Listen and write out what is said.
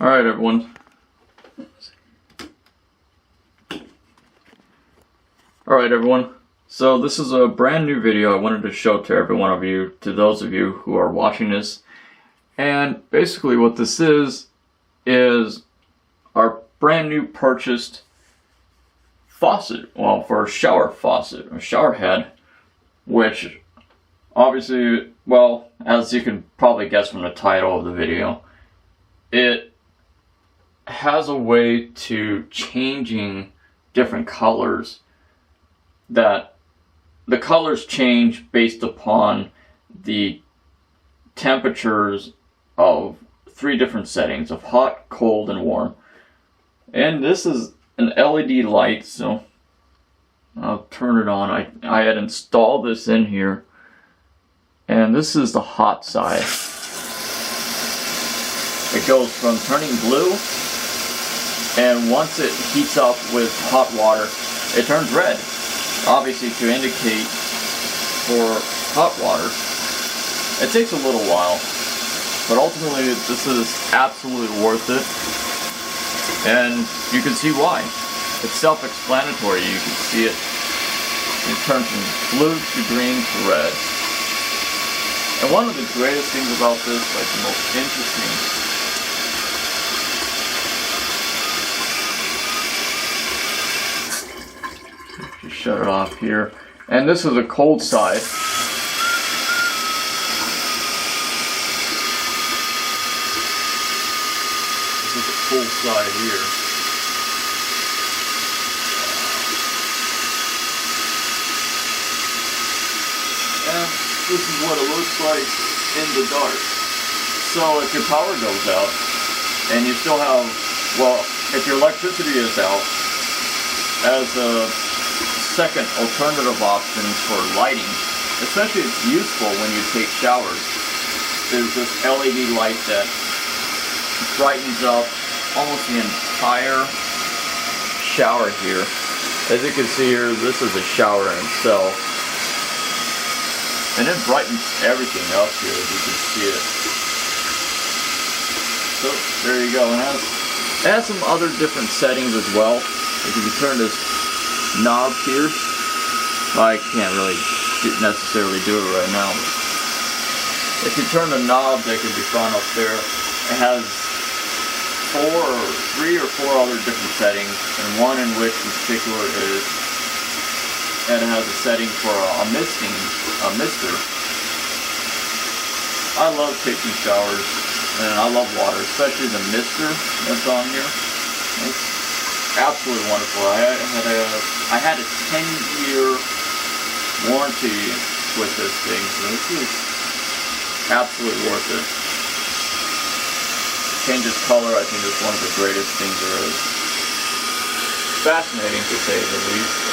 Alright everyone. So this is a brand new video I wanted to show to every one of you, to those of you who are watching this. And basically what this is our brand new purchased faucet. Well, for a shower faucet, a shower head, which obviously, well, as you can probably guess from the title of the video, it has a way to changing different colors, that the colors change based upon the temperatures of 3 different settings of hot, cold, and warm. And this is an LED light, so I'll turn it on. I had installed this in here, and this is the hot side. It goes from turning blue, and once it heats up with hot water, it turns red, obviously to indicate for hot water. It takes a little while, but ultimately this is absolutely worth it, and you can see why. It's self-explanatory. You can see it. It turns from blue to green to red. And one of the greatest things about this, like the most interesting, just shut it off here. And this is the cold side. This is the cold side here. And this is what it looks like in the dark. So if your power goes out, and you still have, well, if your electricity is out, as a second alternative option for lighting, especially it's useful when you take showers, there's this LED light that brightens up almost the entire shower here. As you can see here, this is a shower in itself, and it brightens everything up here, as you can see it. So there you go. And it has some other different settings as well. Like if you turn this knob here, I can't really necessarily do it right now. If you turn the knob that can be found up there, it has 3 or 4 other different settings, and one in which in particular is, and it has a setting for a mister. I love taking showers, and I love water, especially the mister that's on here. It's absolutely wonderful. I had a 10-year warranty with this thing, so this is absolutely worth it. Changes color, I think is one of the greatest things there is. Fascinating to say the least.